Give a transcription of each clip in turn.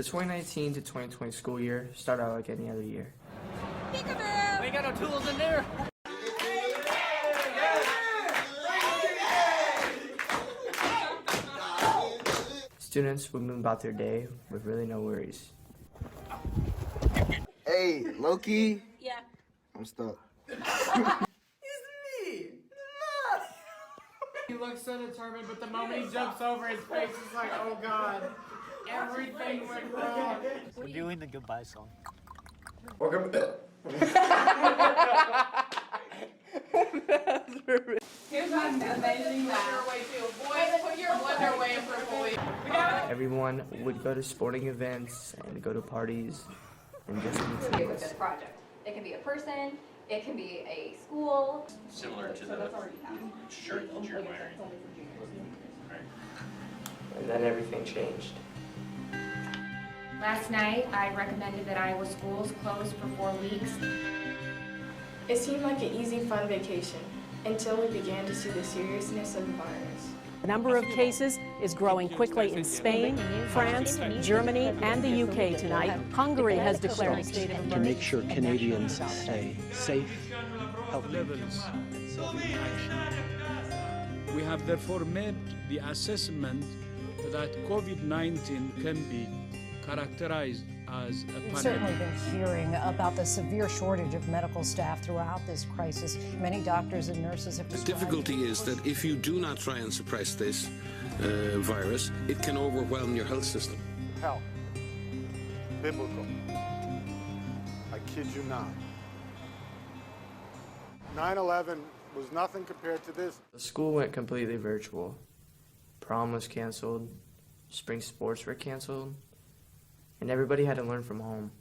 The 2019 to 2020 school year started out like any other year. Peekaboo! We ain't got no tools in there. Students would move about their day with really no worries. Hey, Loki. Yeah. I'm stuck. It's me! He looks so determined, but the moment he jumps over, his face is like, oh God. Everything went wrong. We're doing the goodbye song. Welcome. Here's my amazing map. Boys, put your blender away for a boy. Everyone would go to sporting events and go to parties and just meet with teammates. this project. It can be a person, it can be a school. Similar to the shirt that you're wearing. And then everything changed. Last night, I recommended that Iowa schools close for 4 weeks. It seemed like an easy, fun vacation until we began to see the seriousness of the virus. The number of cases is growing quickly in Spain, France, Germany, and the UK tonight. Hungary has declared a state of emergency. To make sure Canadians stay safe, healthy, levels. We have therefore made the assessment that COVID-19 can be characterized as a pandemic. We've certainly been hearing about the severe shortage of medical staff throughout this crisis. Many doctors and nurses have described... The difficulty is that if you do not try and suppress this virus, it can overwhelm your health system. Health. Biblical. I kid you not. 9/11 was nothing compared to this. The school went completely virtual. Prom was canceled, spring sports were canceled, and everybody had to learn from home.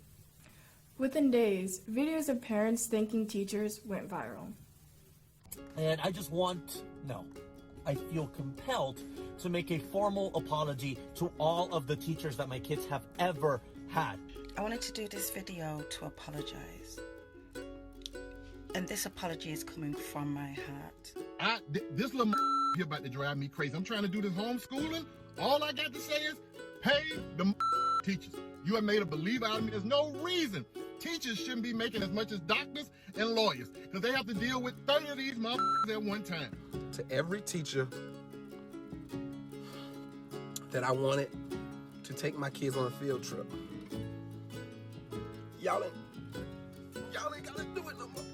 Within days, videos of parents thanking teachers went viral. And I just I feel compelled to make a formal apology to all of the teachers that my kids have ever had. I wanted to do this video to apologize. And this apology is coming from my heart. This little here about to drive me crazy. I'm trying to do this homeschooling. All I got to say is, pay the teachers. You have made a believer out of me. There's no reason teachers shouldn't be making as much as doctors and lawyers, because they have to deal with 30 of these at one time. To every teacher that I wanted to take my kids on a field trip, y'all ain't gotta do it no more.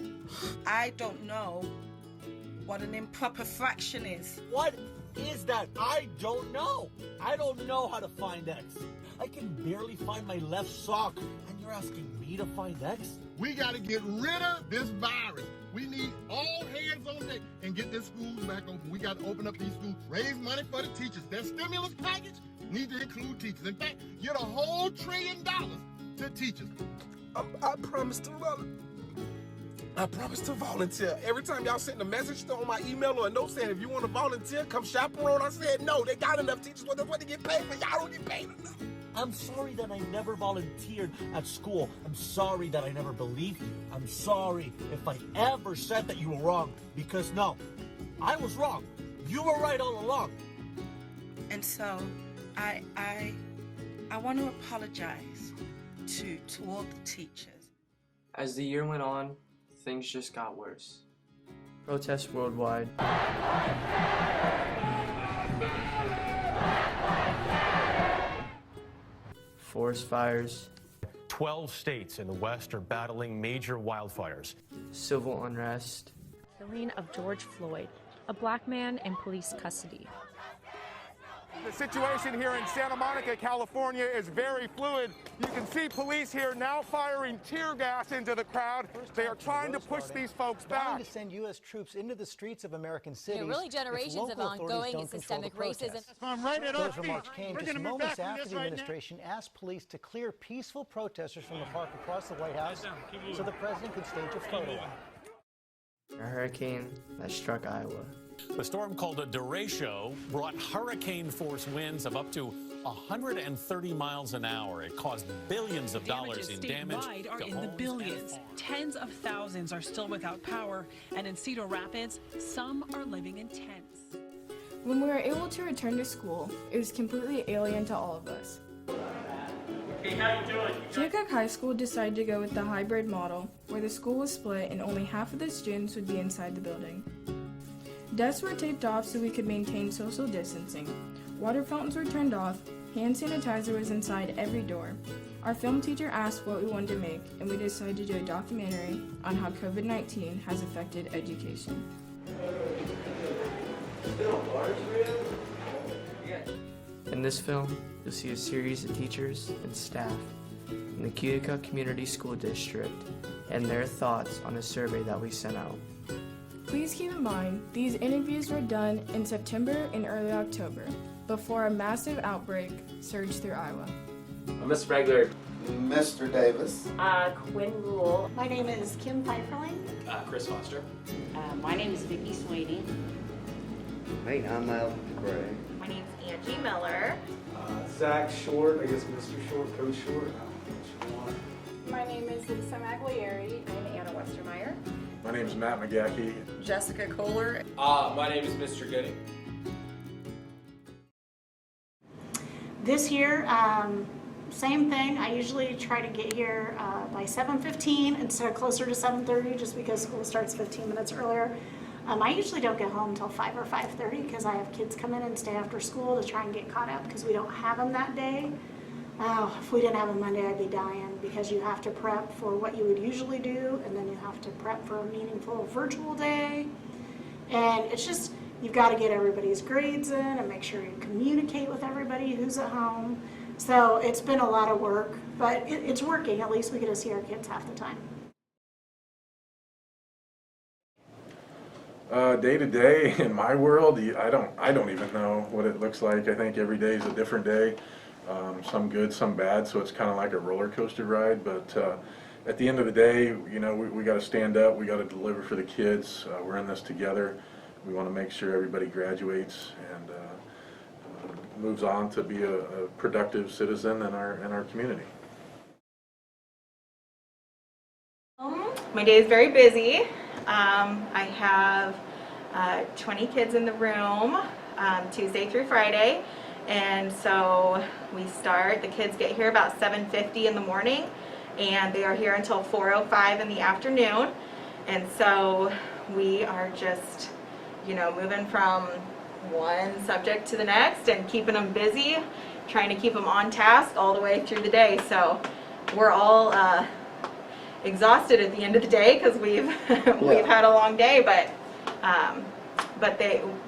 I don't know what an improper fraction is. What is that? I don't know. I don't know how to find X. I can barely find my left sock, and you're asking me to find X? We got to get rid of this virus. We need all hands on deck and get this schools back open. We got to open up these schools, raise money for the teachers. Their stimulus package needs to include teachers. In fact, get a whole $1 trillion to teachers. I promise to volunteer. Every time y'all send a message on my email or a note saying, if you want to volunteer, come chaperone, I said, no, they got enough teachers. Well, that's what they get paid for. Y'all don't get paid enough. I'm sorry that I never volunteered at school. I'm sorry that I never believed you. I'm sorry if I ever said that you were wrong, because no, I was wrong. You were right all along. And so I want to apologize to all the teachers. As the year went on, things just got worse. Protests worldwide. Forest fires. 12 states in the West are battling major wildfires. Civil unrest. Killing of George Floyd, a black man in police custody. The situation here in Santa Monica, California is very fluid. You can see police here now firing tear gas into the crowd. They are trying to push these folks back. To send U.S. troops into the streets of American cities. Really generations of ongoing and systemic racism. Those remarks came just moments after the administration asked police to clear peaceful protesters from the park across the White House so the president could stage a photo op. A hurricane that struck Iowa. The storm called a derecho brought hurricane-force winds of up to 130 miles an hour. It caused billions of dollars in damage. Statewide are in the billions. Tens of thousands are still without power, and in Cedar Rapids, some are living in tents. When we were able to return to school, it was completely alien to all of us. Hey, how you doing? Keokuk High School decided to go with the hybrid model, where the school was split and only half of the students would be inside the building. Desks were taped off so we could maintain social distancing. Water fountains were turned off. Hand sanitizer was inside every door. Our film teacher asked what we wanted to make, and we decided to do a documentary on how COVID-19 has affected education. In this film, you'll see a series of teachers and staff in the Keokuk Community School District and their thoughts on a survey that we sent out. Please keep in mind, these interviews were done in September and early October, before a massive outbreak surged through Iowa. Mr. Regular. Mr. Davis. Quinn Rule. My name is Kim Pfeifferling. Chris Foster. My name is Vicki Sweeney. Hey, I'm Malcolm Gray. My name is Angie Miller. Zach Short, I guess Mr. Short, Coach Short. I don't know what you want. My name is Lisa Maglieri. I'm Anna Westermeyer. My name is Matt McGackey. Jessica Kohler. My name is Mr. Gooding. This year, same thing. I usually try to get here by 7:15 instead of closer to 7:30 just because school starts 15 minutes earlier. I usually don't get home until 5 or 5:30 because I have kids come in and stay after school to try and get caught up because we don't have them that day. Oh, if we didn't have them Monday, I'd be dying because you have to prep for what you would usually do, and then you have to prep for a meaningful virtual day. And it's just, you've got to get everybody's grades in and make sure you communicate with everybody who's at home. So it's been a lot of work, but it's working. At least we get to see our kids half the time. Day to day in my world, I don't even know what it looks like. I think every day is a different day. Some good, some bad, so it's kind of like a roller coaster ride. But at the end of the day, you know, we got to stand up. We got to deliver for the kids. We're in this together. We want to make sure everybody graduates and moves on to be a productive citizen in our community. My day is very busy. I have 20 kids in the room Tuesday through Friday, and so the kids get here about 7:50 in the morning, and they are here until 4:05 in the afternoon, and so we are just, you know, moving from one subject to the next and keeping them busy, trying to keep them on task all the way through the day. So we're all exhausted at the end of the day because we've had a long day, but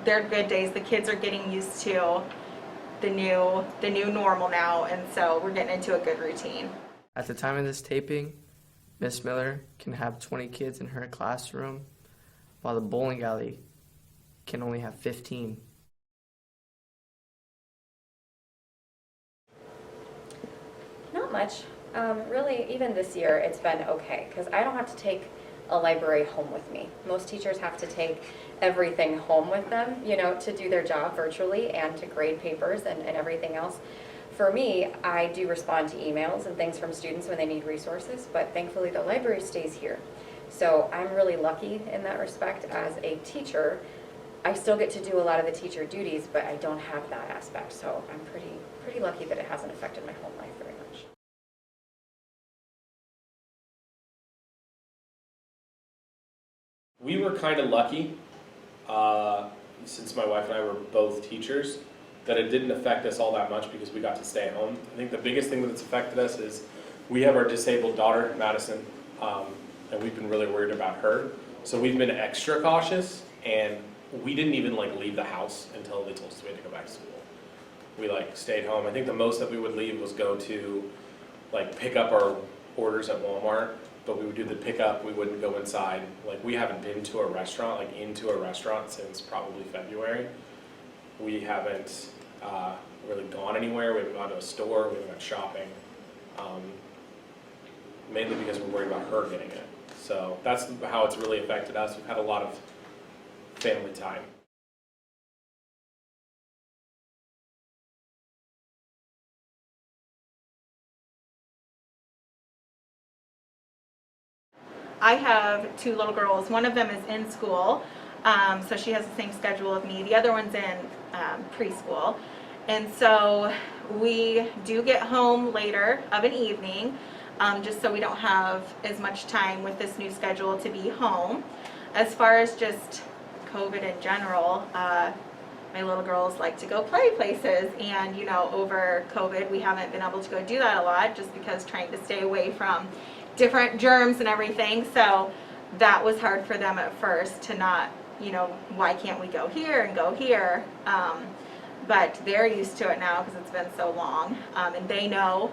they're good days. The kids are getting used to the new normal now, and so we're getting into a good routine. At the time of this taping, Miss Miller can have 20 kids in her classroom, while the bowling alley can only have 15. Not much. Really, even this year, it's been okay because I don't have to take a library home with me. Most teachers have to take everything home with them, you know, to do their job virtually and to grade papers and everything else. For me, I do respond to emails and things from students when they need resources, but thankfully the library stays here. So I'm really lucky in that respect as a teacher. I still get to do a lot of the teacher duties, but I don't have that aspect. So I'm pretty lucky that it hasn't affected my home life very much. We were kind of lucky, since my wife and I were both teachers, that it didn't affect us all that much because we got to stay at home. I think the biggest thing that's affected us is we have our disabled daughter, Madison, and we've been really worried about her. So we've been extra cautious, and we didn't even leave the house until they told us we had to go back to school. We stayed home. I think the most that we would leave was go to pick up our orders at Walmart, but we would do the pickup. We wouldn't go inside. We haven't been to a restaurant, into a restaurant since probably February. We haven't really gone anywhere. We haven't gone to a store. We haven't gone shopping. Mainly because we're worried about her getting it. So that's how it's really affected us. We've had a lot of family time. I have two little girls. One of them is in school, so she has the same schedule of me. The other one's in preschool. And so we do get home later of an evening, just so we don't have as much time with this new schedule to be home. As far as just COVID in general, my little girls like to go play places, and you know, over COVID we haven't been able to go do that a lot just because trying to stay away from different germs and everything. So that was hard for them at first to not, you know, why can't we go here and go here? But they're used to it now because it's been so long, and they know,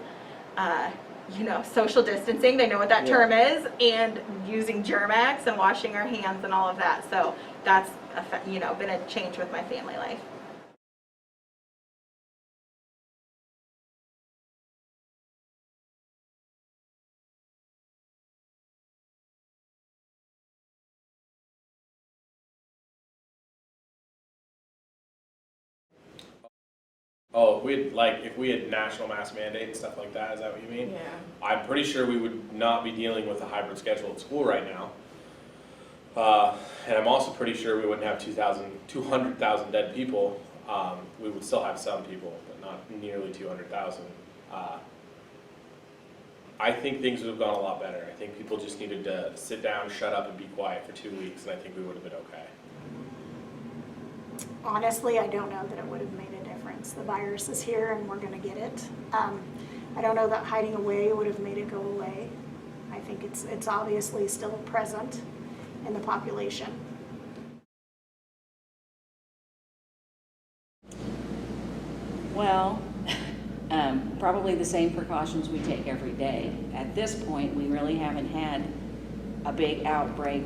you know, social distancing. They know what that term is, and using Germ-X and washing our hands and all of that. So that's, you know, been a change with my family life. Oh, if we had national mask mandate and stuff like that, is that what you mean? Yeah. I'm pretty sure we would not be dealing with a hybrid schedule at school right now. And I'm also pretty sure we wouldn't have 200,000 dead people. We would still have some people, but not nearly 200,000. I think things would have gone a lot better. I think people just needed to sit down, shut up, and be quiet for 2 weeks, and I think we would have been okay. Honestly, I don't know that it would have made a difference. The virus is here and we're going to get it. I don't know that hiding away would have made it go away. I think it's obviously still present in the population. Well, probably the same precautions we take every day. At this point, we really haven't had a big outbreak,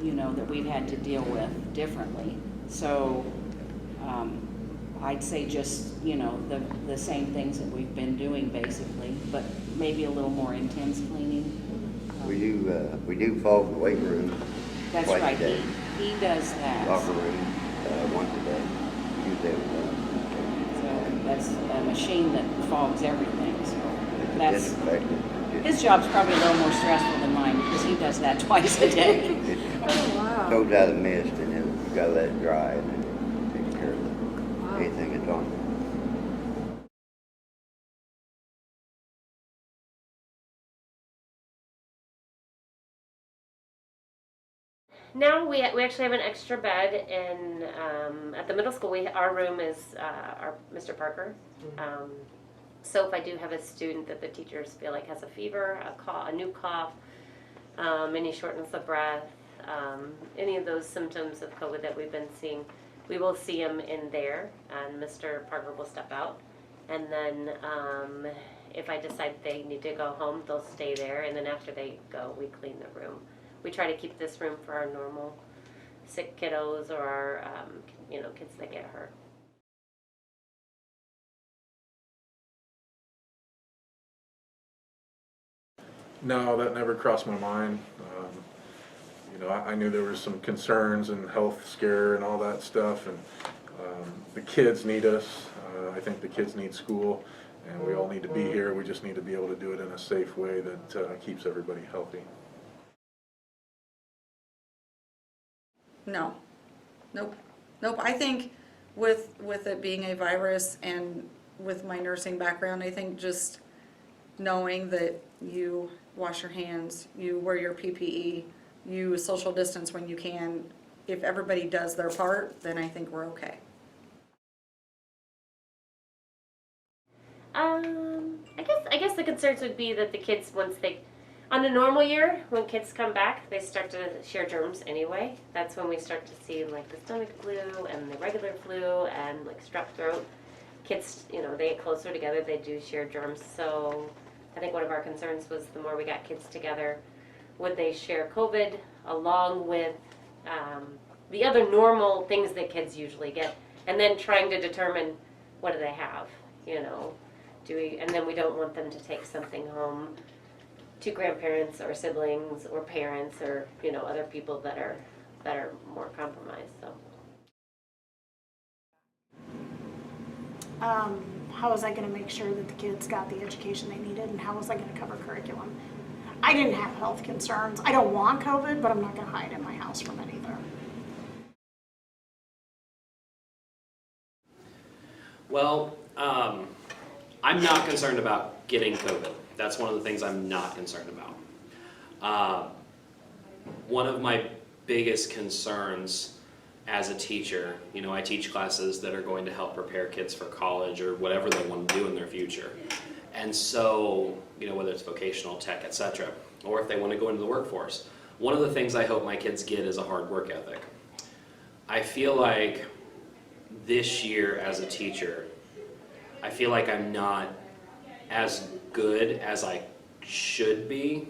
you know, that we've had to deal with differently. So I'd say just, you know, the same things that we've been doing basically, but maybe a little more intense cleaning. We do fog the weight room. That's twice right. a day. He does that. Locker room once a day. Use that So that's a machine that fogs everything. So that's disinfectant. his job's probably a little more stressful than mine because he does that twice a day. Oh, wow. Goes out of the mist and then you gotta let it dry and then take care of anything that's on there. Now we actually have an extra bed in at the middle school. Our room is our Mr. Parker. So if I do have a student that the teachers feel like has a fever, a new cough, any shortness of breath, any of those symptoms of COVID that we've been seeing, we will see them in there, and Mr. Parker will step out. And then if I decide they need to go home, they'll stay there. And then after they go, we clean the room. We try to keep this room for our normal sick kiddos or our, you know, kids that get hurt. No, that never crossed my mind. You know, I knew there was some concerns and health scare and all that stuff, and the kids need us. I think the kids need school, and we all need to be here. We just need to be able to do it in a safe way that keeps everybody healthy. No. Nope. I think with it being a virus and with my nursing background, I think just knowing that you wash your hands, you wear your PPE, you social distance when you can, if everybody does their part, then I think we're okay. I guess the concerns would be that the kids, once they, on a normal year, when kids come back, they start to share germs anyway. That's when we start to see like the stomach flu and the regular flu and like strep throat. Kids, you know, they get closer together, they do share germs. So I think one of our concerns was the more we got kids together, would they share COVID along with the other normal things that kids usually get, and then trying to determine what do they have, you know, and then we don't want them to take something home to grandparents or siblings or parents or, you know, other people that are more compromised. So how was I going to make sure that the kids got the education they needed, and how was I going to cover curriculum? I didn't have health concerns. I don't want COVID, but I'm not going to hide in my house from it either. Well, I'm not concerned about getting COVID. That's one of the things I'm not concerned about. One of my biggest concerns as a teacher, you know, I teach classes that are going to help prepare kids for college or whatever they want to do in their future. And so, you know, whether it's vocational, tech, etc., or if they want to go into the workforce, one of the things I hope my kids get is a hard work ethic. I feel like this year as a teacher, I feel like I'm not as good as I should be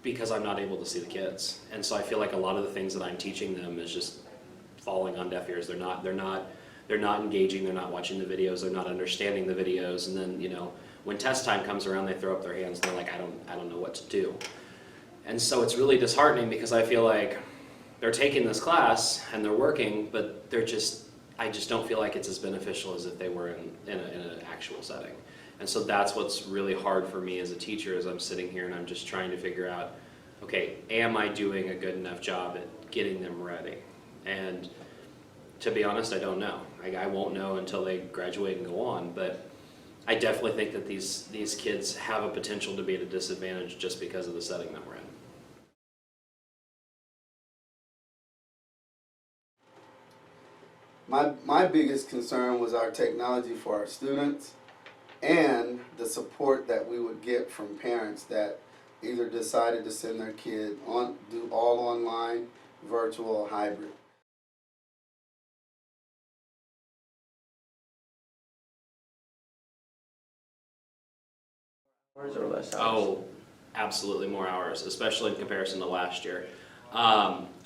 because I'm not able to see the kids. And so I feel like a lot of the things that I'm teaching them is just falling on deaf ears. They're not engaging, they're not watching the videos, they're not understanding the videos, and then, you know, when test time comes around, they throw up their hands and they're like, I don't know what to do. And so it's really disheartening because I feel like they're taking this class and they're working, but I just don't feel like it's as beneficial as if they were in an actual setting. And so that's what's really hard for me as a teacher, is I'm sitting here and I'm just trying to figure out, okay, am I doing a good enough job at getting them ready? And to be honest, I don't know. I won't know until they graduate and go on, but I definitely think that these kids have a potential to be at a disadvantage just because of the setting that we're in. My biggest concern was our technology for our students and the support that we would get from parents that either decided to send their kid on, do all online, virtual, or hybrid. Hours or less hours? Oh, absolutely more hours, especially in comparison to last year.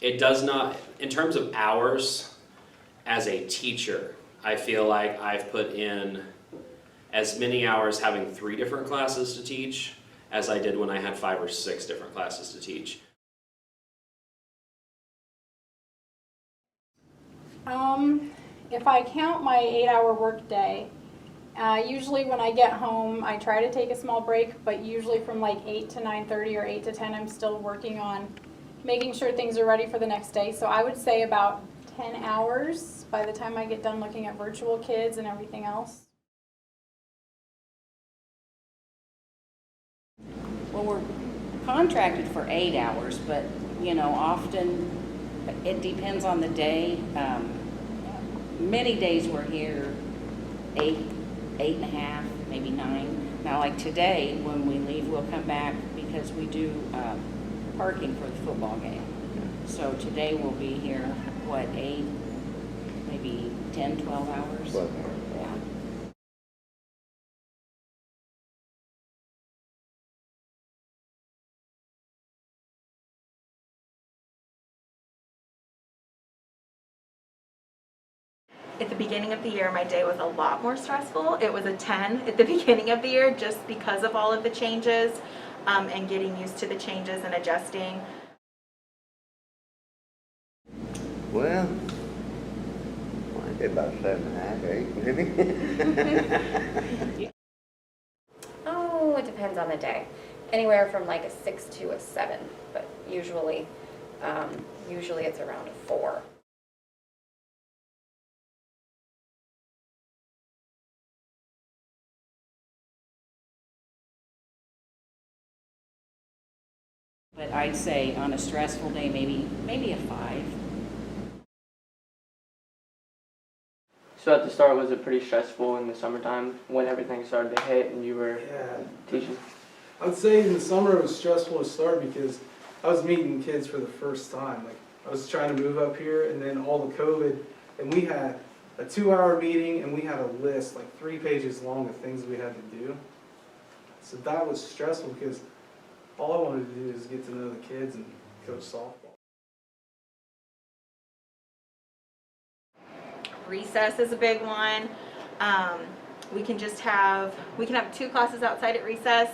It does not, in terms of hours, as a teacher, I feel like I've put in as many hours having 3 different classes to teach as I did when I had 5 or 6 different classes to teach. If I count my 8-hour work day, usually when I get home, I try to take a small break, but usually from like 8 to 9:30 or 8 to 10, I'm still working on making sure things are ready for the next day. So I would say about 10 hours by the time I get done looking at virtual kids and everything else. Well, we're contracted for 8 hours, but, you know, often it depends on the day. Many days we're here 8, 8.5, maybe 9. Now, like today, when we leave, we'll come back because we do parking for the football game. So today we'll be here, what, 8, maybe 10, 12 hours? 12 hours. Yeah. At the beginning of the year, my day was a lot more stressful. It was a 10 at the beginning of the year just because of all of the changes and getting used to the changes and adjusting. Well, I'd say about 7.5, 8, maybe. Oh, it depends on the day. Anywhere from like a 6 to a 7, but usually it's around a 4. But I'd say on a stressful day, maybe a 5. So at the start, was it pretty stressful in the summertime when everything started to hit and you were teaching? I would say in the summer it was stressful to start because I was meeting kids for the first time. Like, I was trying to move up here and then all the COVID, and we had a 2-hour meeting and we had a list, like 3 pages long of things we had to do. So that was stressful because all I wanted to do is get to know the kids and coach softball. Recess is a big one. We can have 2 classes outside at recess.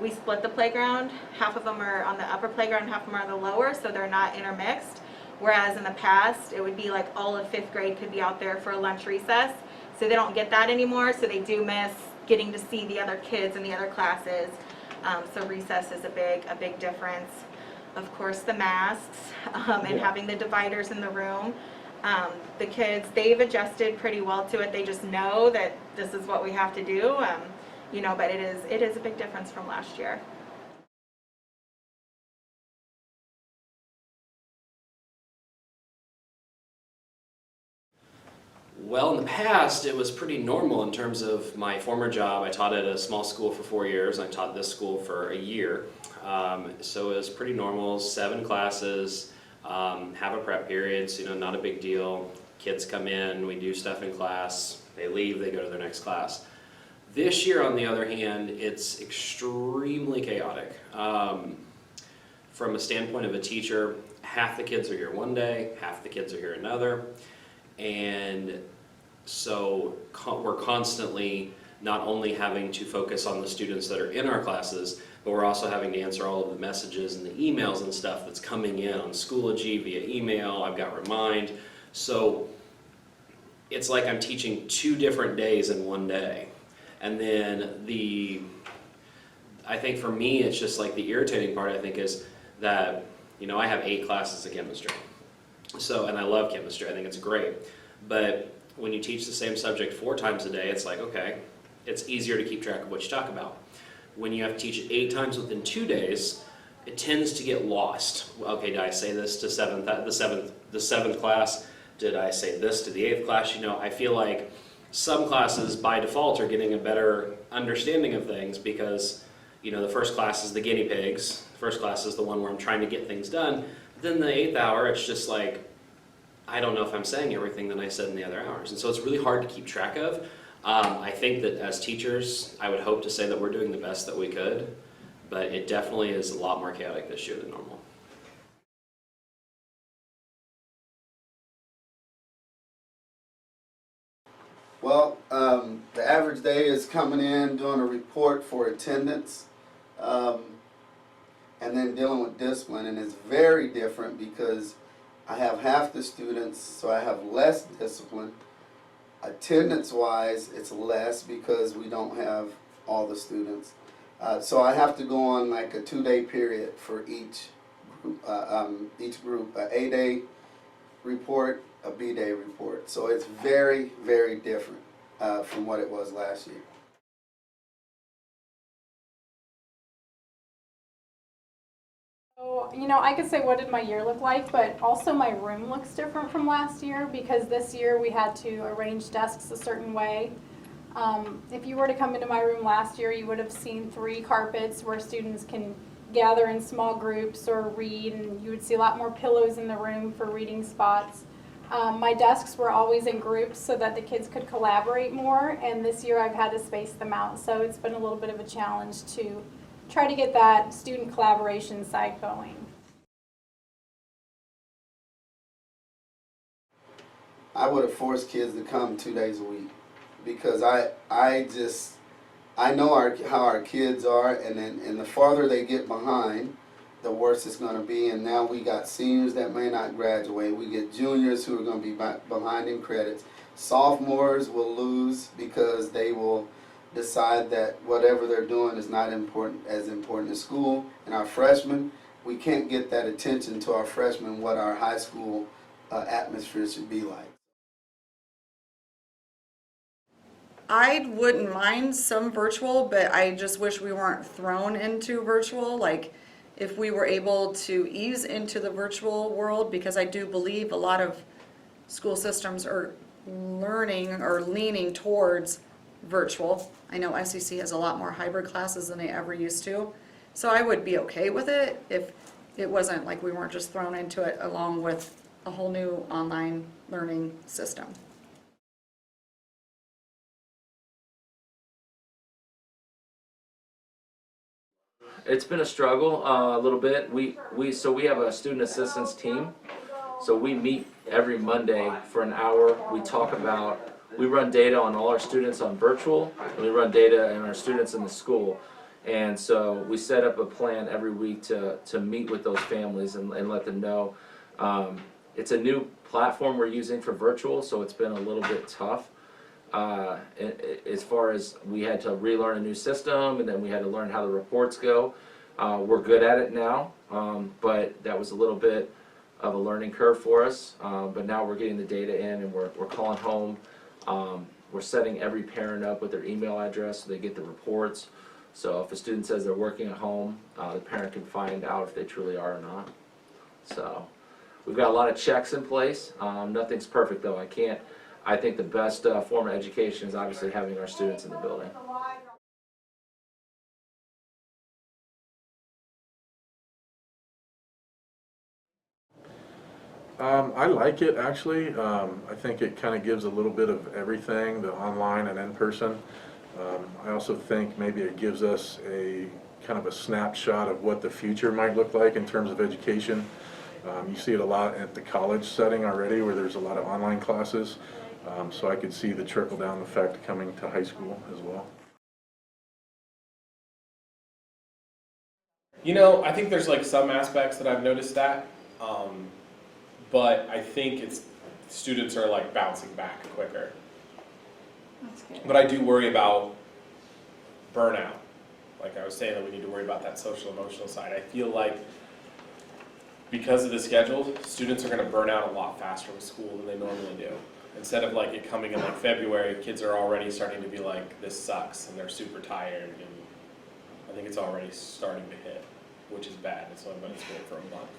We split the playground. Half of them are on the upper playground, half of them are on the lower, so they're not intermixed. Whereas in the past, it would be like all of 5th grade could be out there for a lunch recess. So they don't get that anymore, so they do miss getting to see the other kids in the other classes. So recess is a big difference. Of course, the masks and having the dividers in the room. The kids, they've adjusted pretty well to it. They just know that this is what we have to do, you know, but it is a big difference from last year. Well, in the past, it was pretty normal in terms of my former job. I taught at a small school for 4 years. I taught this school for a year. So it was pretty normal, 7 classes, have a prep period, so, you know, not a big deal. Kids come in, we do stuff in class, they leave, they go to their next class. This year, on the other hand, it's extremely chaotic. From a standpoint of a teacher, half the kids are here one day, half the kids are here another. And so we're constantly not only having to focus on the students that are in our classes, but we're also having to answer all of the messages and the emails and stuff that's coming in on Schoology via email. I've got Remind. So it's like I'm teaching 2 different days in one day. And then I think for me, it's just like the irritating part, I think, is that, you know, I have 8 classes of chemistry. So, and I love chemistry, I think it's great. But when you teach the same subject 4 times a day, it's like, okay, it's easier to keep track of what you talk about. When you have to teach it 8 times within 2 days, it tends to get lost. Okay, did I say this to the seventh class? Did I say this to the 8th class? You know, I feel like some classes by default are getting a better understanding of things because, you know, the first class is the guinea pigs. The first class is the one where I'm trying to get things done. Then the 8th hour, it's just like, I don't know if I'm saying everything that I said in the other hours. And so it's really hard to keep track of. I think that as teachers, I would hope to say that we're doing the best that we could, but it definitely is a lot more chaotic this year than normal. Well, the average day is coming in, doing a report for attendance, and then dealing with discipline. And it's very different because I have half the students, so I have less discipline. Attendance-wise, it's less because we don't have all the students. So I have to go on like a 2-day period for each group, an A-day report, a B-day report. So it's very, very different from what it was last year. So, you know, I could say what did my year look like, but also my room looks different from last year because this year we had to arrange desks a certain way. If you were to come into my room last year, you would have seen 3 carpets where students can gather in small groups or read, and you would see a lot more pillows in the room for reading spots. My desks were always in groups so that the kids could collaborate more, and this year I've had to space them out, so it's been a little bit of a challenge to try to get that student collaboration side going. I would have forced kids to come 2 days a week because I know how our kids are, and the farther they get behind, the worse it's going to be. And now we got seniors that may not graduate. We get juniors who are going to be behind in credits. Sophomores will lose because they will decide that whatever they're doing is not as important as school. And our freshmen, we can't get that attention to our freshmen what our high school atmosphere should be like. I wouldn't mind some virtual, but I just wish we weren't thrown into virtual. Like, if we were able to ease into the virtual world, because I do believe a lot of school systems are learning or leaning towards virtual. I know SEC has a lot more hybrid classes than they ever used to. So I would be okay with it if it wasn't like we weren't just thrown into it along with a whole new online learning system. It's been a struggle a little bit. We have a student assistance team. So we meet every Monday for an hour. We run data on all our students on virtual, and we run data on our students in the school. And so we set up a plan every week to meet with those families and let them know. It's a new platform we're using for virtual, so it's been a little bit tough. As far as we had to relearn a new system, and then we had to learn how the reports go. We're good at it now, but that was a little bit of a learning curve for us, but now we're getting the data in and we're calling home. We're setting every parent up with their email address so they get the reports. So if a student says they're working at home, the parent can find out if they truly are or not. So we've got a lot of checks in place. Nothing's perfect though. I think the best form of education is obviously having our students in the building. I like it actually. I think it kind of gives a little bit of everything, the online and in person. I also think maybe it gives us a kind of a snapshot of what the future might look like in terms of education. You see it a lot at the college setting already where there's a lot of online classes. So I could see the trickle-down effect coming to high school as well. You know, I think there's like some aspects that I've noticed that, but I think students are like bouncing back quicker. That's good. But I do worry about burnout. Like I was saying, that we need to worry about that social emotional side. I feel like because of the schedule, students are going to burn out a lot faster with school than they normally do. Instead of like it coming in like February, kids are already starting to be like, this sucks, and they're super tired, and I think it's already starting to hit, which is bad. It's only been in school for a month.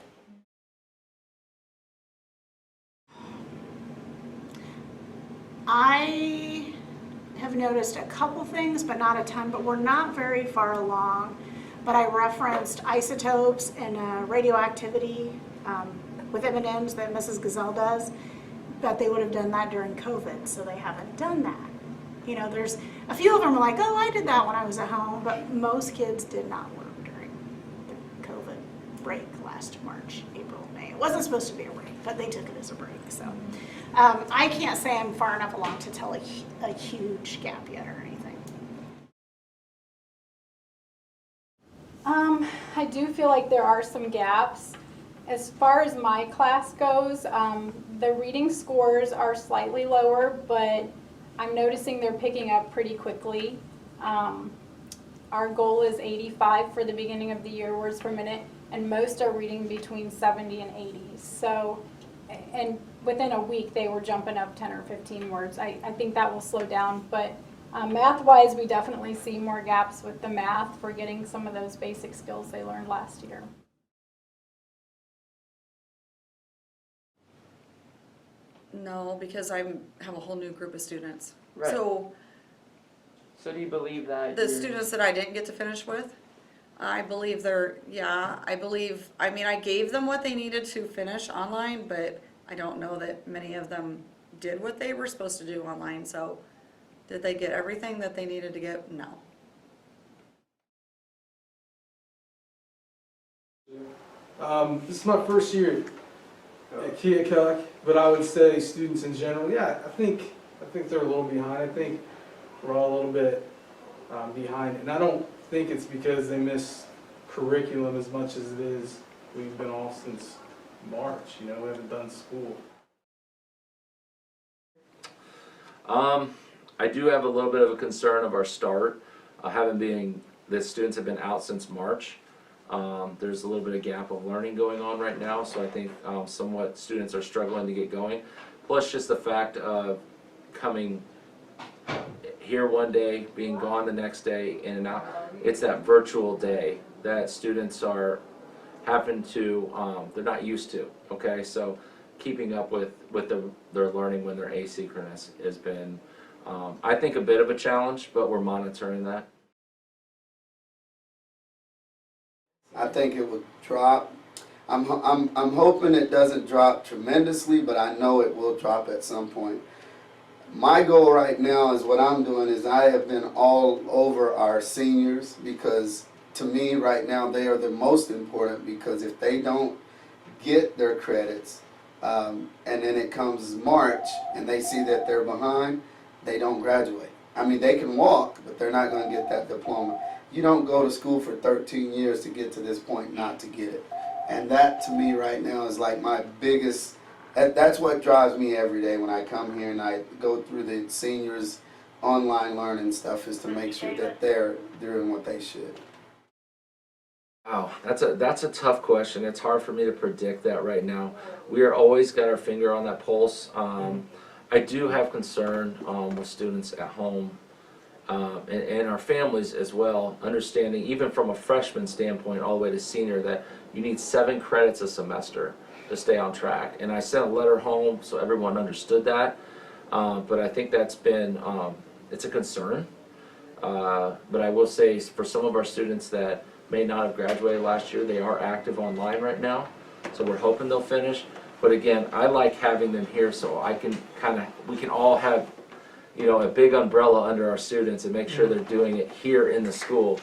I have noticed a couple things, but not a ton, but we're not very far along. But I referenced isotopes and radioactivity with M&Ms that Mrs. Gazelle does, but they would have done that during COVID, so they haven't done that. You know, there's a few of them are like, oh, I did that when I was at home, but most kids did not work during the COVID break last March, April, May. It wasn't supposed to be a break, but they took it as a break, so. I can't say I'm far enough along to tell a huge gap yet or anything. I do feel like there are some gaps. As far as my class goes, the reading scores are slightly lower, but I'm noticing they're picking up pretty quickly. Our goal is 85 for the beginning of the year words per minute, and most are reading between 70 and 80. So, and within a week they were jumping up 10 or 15 words. I think that will slow down, but math-wise we definitely see more gaps with the math for getting some of those basic skills they learned last year. No, because I have a whole new group of students. Right. So do you believe that the students that I didn't get to finish with, I believe they're, yeah, I mean, I gave them what they needed to finish online, but I don't know that many of them did what they were supposed to do online. So did they get everything that they needed to get? No. This is my first year at Keokuk, but I would say students in general, yeah, I think they're a little behind. I think we're all a little bit behind, and I don't think it's because they miss curriculum as much as it is we've been off since March. You know, we haven't done school. I do have a little bit of a concern of our start, the students have been out since March. There's a little bit of gap of learning going on right now, so I think somewhat students are struggling to get going. Plus just the fact of coming here one day, being gone the next day, in and out. It's that virtual day that students are having to, they're not used to, okay? So keeping up with their learning when they're asynchronous has been, I think, a bit of a challenge, but we're monitoring that. I think it would drop. I'm hoping it doesn't drop tremendously, but I know it will drop at some point. My goal right now is what I'm doing is I have been all over our seniors, because to me right now they are the most important, because if they don't get their credits and then it comes March and they see that they're behind, they don't graduate. I mean, they can walk, but they're not going to get that diploma. You don't go to school for 13 years to get to this point not to get it. And that to me right now is like my biggest, that's what drives me every day when I come here and I go through the seniors online learning stuff, is to make sure that they're doing what they should. Wow, that's a tough question. It's hard for me to predict that right now. We are always got our finger on that pulse. I do have concern with students at home and our families as well, understanding even from a freshman standpoint all the way to senior that you need 7 credits a semester to stay on track. And I sent a letter home so everyone understood that, but I think that's been, it's a concern. But I will say for some of our students that may not have graduated last year, they are active online right now, so we're hoping they'll finish. But again, I like having them here so I can we can all have, you know, a big umbrella under our students and make sure they're doing it here in the school,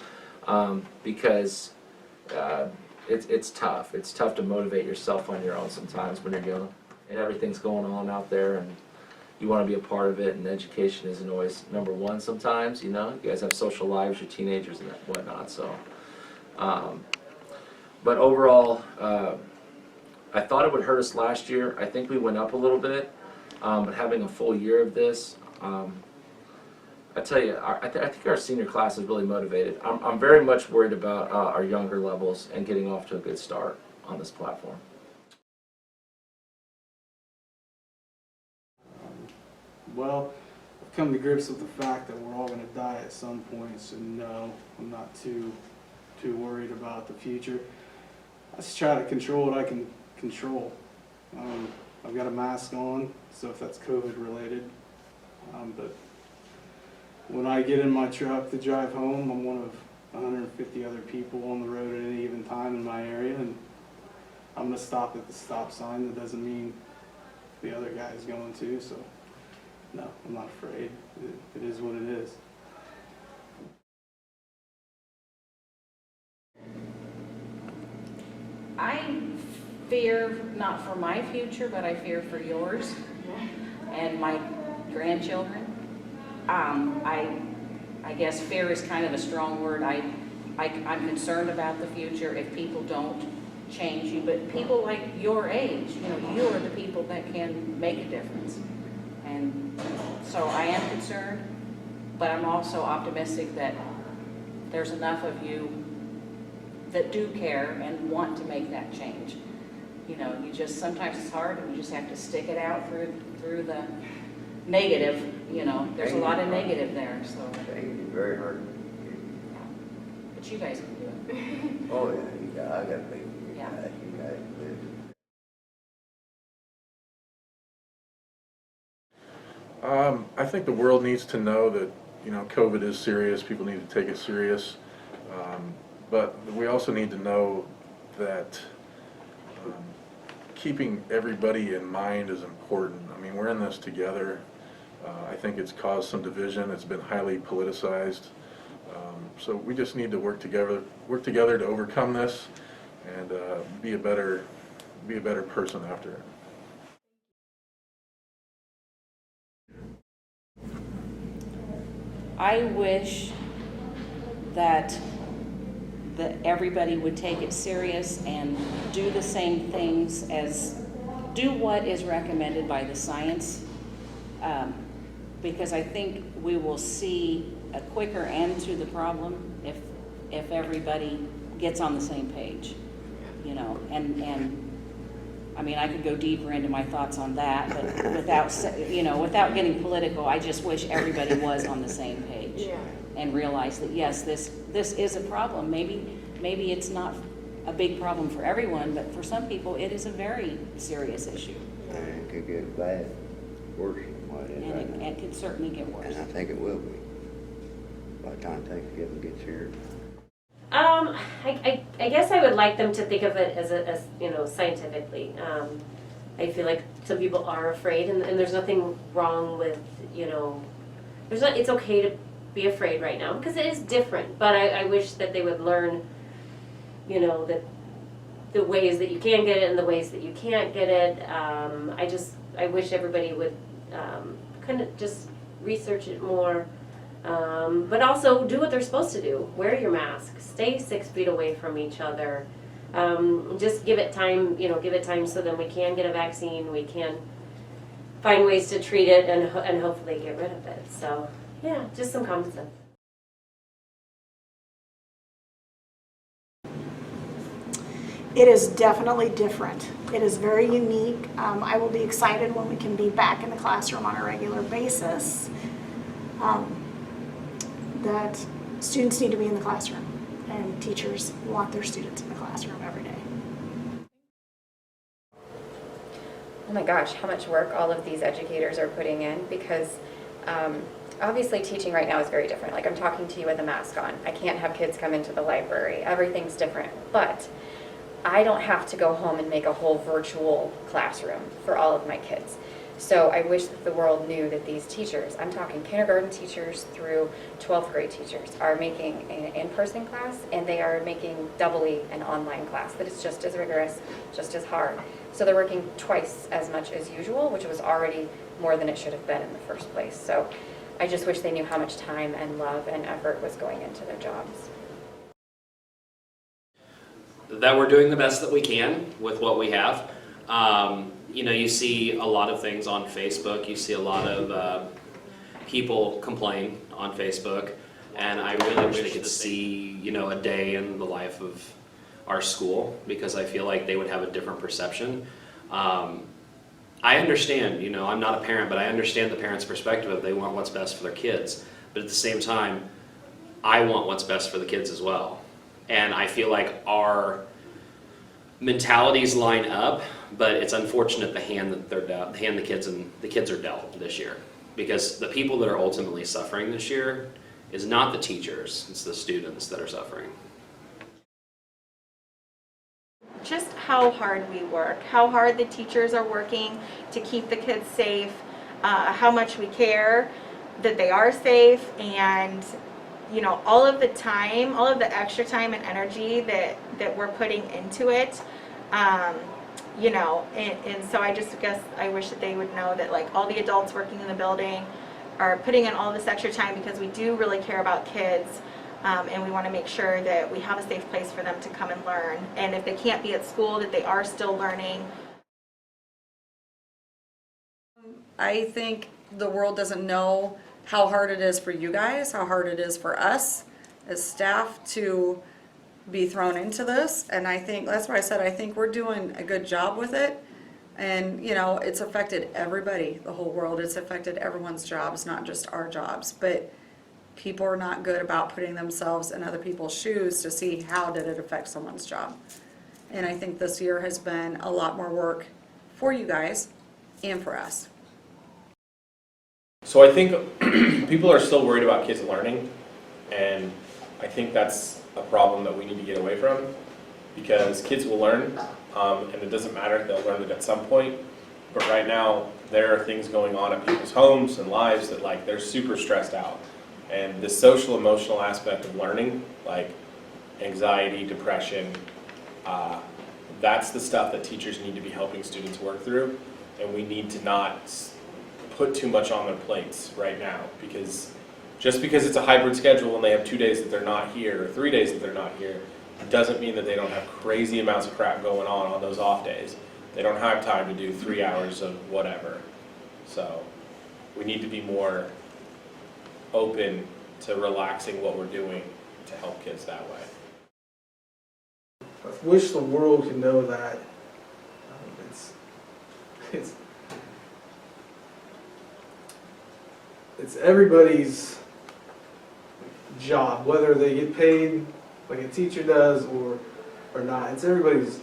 because it's tough. It's tough to motivate yourself on your own sometimes when you're young and everything's going on out there and you want to be a part of it, and education isn't always number one sometimes, you know. You guys have social lives, you're teenagers and whatnot, so. But overall, I thought it would hurt us last year. I think we went up a little bit, but having a full year of this, I tell you, I think our senior class is really motivated. I'm very much worried about our younger levels and getting off to a good start on this platform. Well, I've come to grips with the fact that we're all going to die at some point, so no, I'm not too worried about the future. I just try to control what I can control. I've got a mask on, so if that's COVID related, but when I get in my truck to drive home, I'm one of 150 other people on the road at any given time in my area, and I'm going to stop at the stop sign. That doesn't mean the other guy is going to, so no, I'm not afraid. It is what it is. I fear not for my future, but I fear for yours and my grandchildren. I guess fear is kind of a strong word. I'm concerned about the future if people don't change you, but people like your age, you know, you're the people that can make a difference. And so I am concerned, but I'm also optimistic that there's enough of you that do care and want to make that change. You know, you just, sometimes it's hard and you just have to stick it out through the negative, you know. There's a lot of negative there, so. It's very hard. But you guys can do it. Oh yeah, I got faith in you Yeah. guys. You guys live. I think the world needs to know that, you know, COVID is serious. People need to take it serious. But we also need to know that keeping everybody in mind is important. I mean, we're in this together. I think it's caused some division. It's been highly politicized. So we just need to work together to overcome this and be a better person after it. I wish that everybody would take it serious and do the same things do what is recommended by the science, because I think we will see a quicker end to the problem if everybody gets on the same page, you know, and I mean, I could go deeper into my thoughts on that, but without getting political, I just wish everybody was on the same page and realize that yes, this is a problem. Maybe it's not a big problem for everyone, but for some people, it is a very serious issue. And it could get bad, worse than what it is right now. And it could certainly get worse. And I think it will be by the time Thanksgiving gets here. I guess I would like them to think of it as you know, scientifically. I feel like some people are afraid, and there's nothing wrong with, you know, it's okay to be afraid right now because it is different. But I wish that they would learn, you know, that the ways that you can get it and the ways that you can't get it. I wish everybody would kind of just research it more. But also do what they're supposed to do. Wear your mask. Stay 6 feet away from each other. Just give it time, you know, give it time so then we can get a vaccine. We can find ways to treat it and hopefully get rid of it. So, yeah, just some common sense. It is definitely different. It is very unique. I will be excited when we can be back in the classroom on a regular basis. That students need to be in the classroom, and teachers want their students in the classroom every day. Oh my gosh, how much work all of these educators are putting in, because obviously teaching right now is very different. Like, I'm talking to you with a mask on. I can't have kids come into the library. Everything's different. But I don't have to go home and make a whole virtual classroom for all of my kids. So I wish that the world knew that these teachers, I'm talking kindergarten teachers through 12th grade teachers, are making an in-person class, and they are making doubly an online class that is just as rigorous, just as hard. So they're working twice as much as usual, which was already more than it should have been in the first place. So I just wish they knew how much time and love and effort was going into their jobs. That we're doing the best that we can with what we have. You know, you see a lot of things on Facebook. You see a lot of people complain on Facebook, and I really wish they could see, you know, a day in the life of our school, because I feel like they would have a different perception. I understand, you know, I'm not a parent, but I understand the parents' perspective of they want what's best for their kids. But at the same time, I want what's best for the kids as well. And I feel like our mentalities line up, but it's unfortunate the hand that they're dealt, the hand the kids are dealt this year, because the people that are ultimately suffering this year is not the teachers, it's the students that are suffering. Just how hard we work, how hard the teachers are working to keep the kids safe, how much we care that they are safe, and you know, all of the time, all of the extra time and energy that we're putting into it, you know, and so I just guess I wish that they would know that, like, all the adults working in the building are putting in all this extra time because we do really care about kids, and we want to make sure that we have a safe place for them to come and learn, and if they can't be at school, that they are still learning. I think the world doesn't know how hard it is for you guys, how hard it is for us as staff to be thrown into this. And I think, that's why I said, I think we're doing a good job with it. And, you know, it's affected everybody, the whole world. It's affected everyone's jobs, not just our jobs. But people are not good about putting themselves in other people's shoes to see how did it affect someone's job. And I think this year has been a lot more work for you guys and for us. So I think people are still worried about kids learning, and I think that's a problem that we need to get away from, because kids will learn, and it doesn't matter, they'll learn it at some point. But right now, there are things going on at people's homes and lives that, like, they're super stressed out. And the social emotional aspect of learning, like anxiety, depression, that's the stuff that teachers need to be helping students work through, and we need to not put too much on their plates right now, because just because it's a hybrid schedule and they have 2 days that they're not here or 3 days that they're not here, it doesn't mean that they don't have crazy amounts of crap going on those off days. They don't have time to do 3 hours of whatever. So we need to be more open to relaxing what we're doing to help kids that way. I wish the world could know that it's everybody's job, whether they get paid like a teacher does or not. It's everybody's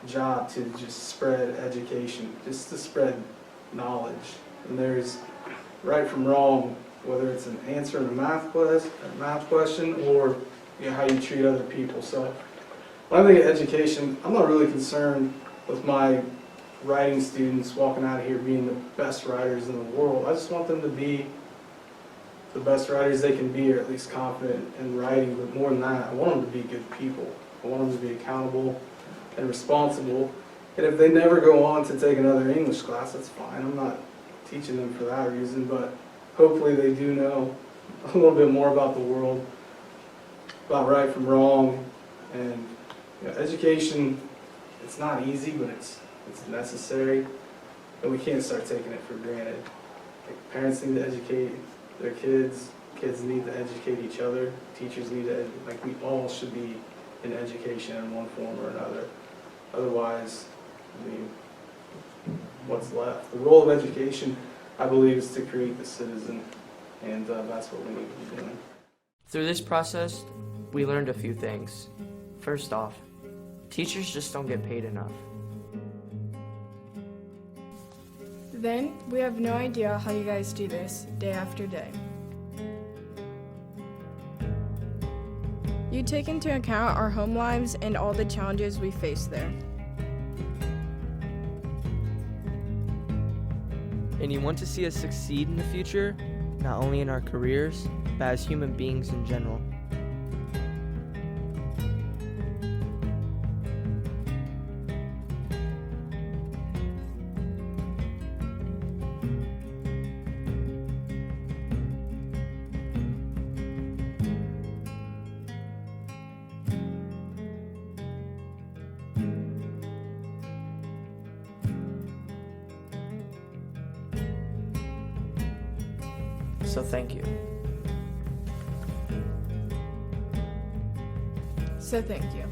job to just spread education, just to spread knowledge. And there's right from wrong, whether it's an answer in a math question, or, you know, how you treat other people. So when I think of education, I'm not really concerned with my writing students walking out of here being the best writers in the world. I just want them to be the best writers they can be, or at least confident in writing. But more than that, I want them to be good people. I want them to be accountable and responsible. And if they never go on to take another English class, that's fine. I'm not teaching them for that reason, but hopefully they do know a little bit more about the world, about right from wrong. And, you know, education, it's not easy, but it's necessary, and we can't start taking it for granted. Like, parents need to educate their kids need to educate each other, teachers need to, like, we all should be in education in one form or another. Otherwise, I mean, what's left? The role of education, I believe, is to create the citizen, and that's what we need to be doing. Through this process, we learned a few things. First off, teachers just don't get paid enough. Then, we have no idea how you guys do this day after day. You take into account our home lives and all the challenges we face there. And you want to see us succeed in the future, not only in our careers, but as human beings in general. So thank you. So thank you.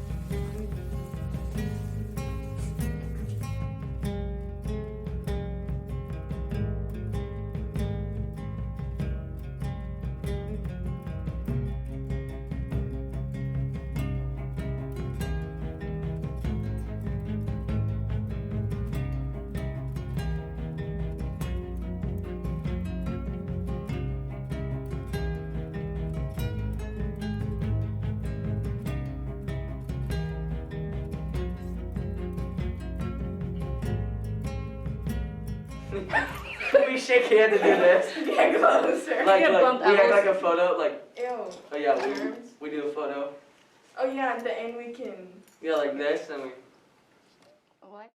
We shake hands and do this. Get closer. Like, Get we bump act elbows. like a photo, like, Ew. oh yeah, we do a photo. Oh yeah, at the end we can. Yeah, like this, and we